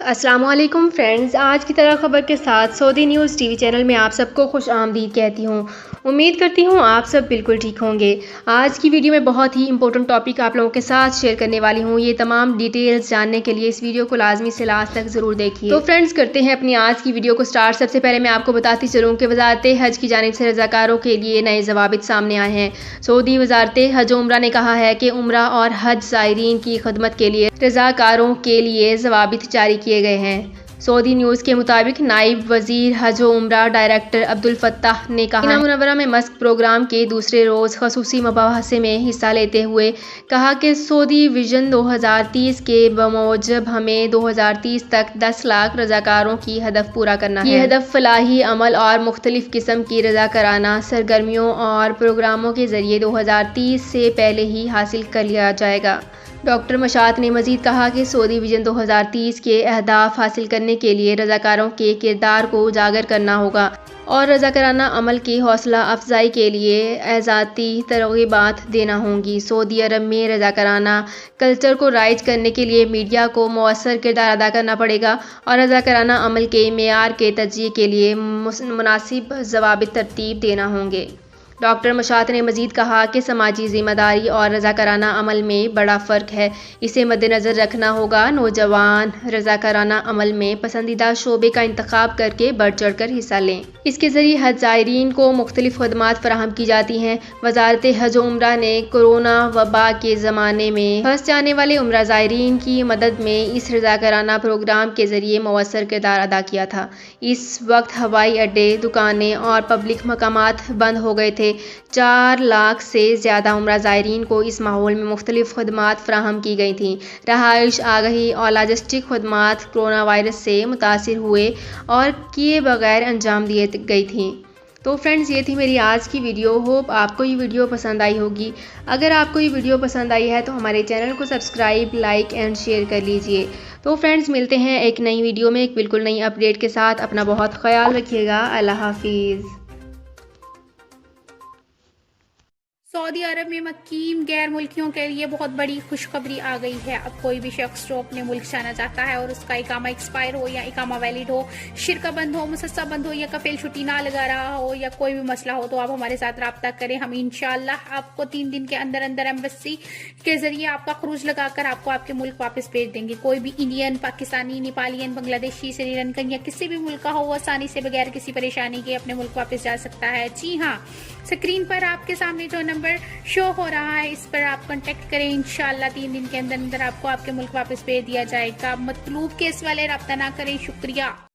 السلام علیکم فرینڈز، آج کی طرح خبر کے ساتھ سعودی نیوز ٹی وی چینل میں آپ سب کو خوش آمدید کہتی ہوں۔ امید کرتی ہوں آپ سب بالکل ٹھیک ہوں گے۔ آج کی ویڈیو میں بہت ہی امپورٹنٹ ٹاپک آپ لوگوں کے ساتھ شیئر کرنے والی ہوں۔ یہ تمام ڈیٹیلز جاننے کے لیے اس ویڈیو کو لازمی سے لاسٹ تک ضرور دیکھیے۔ تو فرینڈز کرتے ہیں اپنی آج کی ویڈیو کو سٹارٹ۔ سب سے پہلے میں آپ کو بتاتی چلوں کہ وزارت حج کی جانب سے رضاکاروں کے لیے نئے ضوابط سامنے آئے ہیں۔ سعودی وزارت حج و عمرہ نے کہا ہے کہ عمرہ اور حج زائرین کی خدمت کے لیے رضاکاروں کے لیے ضوابط جاری کیے گئے ہیں۔ سعودی نیوز کے مطابق نائب وزیر حج و عمرہ ڈائریکٹر عبدالفتاح نے کہا مدینہ منورہ میں مسک پروگرام کے دوسرے روز خصوصی مباحثے میں حصہ لیتے ہوئے کہا کہ سعودی وژن 2030 کے بموجب ہمیں 2030 تک 10 لاکھ رضاکاروں کی ہدف پورا کرنا ہے۔ یہ ہدف فلاحی عمل اور مختلف قسم کی رضاکارانہ سرگرمیوں اور پروگراموں کے ذریعے 2030 سے پہلے ہی حاصل کر لیا جائے گا۔ ڈاکٹر مشاط نے مزید کہا کہ سعودی وژن 2030 کے اہداف حاصل کرنے کے لیے رضاکاروں کے کردار کو اجاگر کرنا ہوگا اور رضاکارانہ عمل کی حوصلہ افزائی کے لیے ذاتی ترغیبات دینا ہوں گی۔ سعودی عرب میں رضاکارانہ کلچر کو رائج کرنے کے لیے میڈیا کو مؤثر کردار ادا کرنا پڑے گا اور رضاکارانہ عمل کے معیار کے تجزیے کے لیے مناسب ضوابط ترتیب دینا ہوں گے۔ ڈاکٹر مشاط نے مزید کہا کہ سماجی ذمہ داری اور رضاکارانہ عمل میں بڑا فرق ہے، اسے مد نظر رکھنا ہوگا۔ نوجوان رضاکارانہ عمل میں پسندیدہ شعبے کا انتخاب کر کے بڑھ چڑھ کر حصہ لیں۔ اس کے ذریعے حج زائرین کو مختلف خدمات فراہم کی جاتی ہیں۔ وزارت حج و عمرہ نے کورونا وبا کے زمانے میں پھنس جانے والے عمرہ زائرین کی مدد میں اس رضاکارانہ پروگرام کے ذریعے مؤثر کردار ادا کیا تھا۔ اس وقت ہوائی اڈے، دکانیں اور پبلک مقامات بند ہو گئے تھے۔ 4 لاکھ سے زیادہ عمرہ زائرین کو اس ماحول میں مختلف خدمات فراہم کی گئی تھیں۔ رہائش، آگہی اور لاجسٹک خدمات کورونا وائرس سے متاثر ہوئے اور کیے بغیر انجام دی گئی تھیں۔ تو فرینڈز، یہ تھی میری آج کی ویڈیو۔ ہوپ آپ کو یہ ویڈیو پسند آئی ہوگی۔ اگر آپ کو یہ ویڈیو پسند آئی ہے تو ہمارے چینل کو سبسکرائب، لائک اینڈ شیئر کر لیجئے۔ تو فرینڈز، ملتے ہیں ایک نئی ویڈیو میں ایک بالکل نئی اپڈیٹ کے ساتھ۔ اپنا بہت خیال رکھیے گا۔ اللہ حافظ۔ سعودی عرب میں مقیم غیر ملکیوں کے لیے بہت بڑی خوشخبری آ گئی ہے۔ اب کوئی بھی شخص جو اپنے ملک جانا چاہتا ہے اور اس کا اقامہ ایکسپائر ہو یا اقامہ ویلڈ ہو، شرکہ بند ہو، مسسہ بند ہو یا کفیل چھٹی نہ لگا رہا ہو یا کوئی بھی مسئلہ ہو، تو آپ ہمارے ساتھ رابطہ کریں۔ ہم انشاءاللہ آپ کو 3 دن کے اندر اندر ایمبیسی کے ذریعے آپ کا خروج لگا کر آپ کو آپ کے ملک واپس بھیج دیں گے۔ کوئی بھی انڈین، پاکستانی، نیپالین، بنگلہ دیشی، سری لنکن یا کسی بھی ملک کا ہو، وہ آسانی سے بغیر کسی پریشانی کے اپنے ملک واپس جا سکتا ہے۔ جی ہاں، اسکرین پر آپ کے سامنے جو نمبر شو ہو رہا ہے، اس پر آپ کانٹیکٹ کریں۔ انشاءاللہ 3 دن کے اندر اندر آپ کو آپ کے ملک واپس بھیج دیا جائے گا۔ مطلوب کیس والے رابطہ نہ کریں۔ شکریہ۔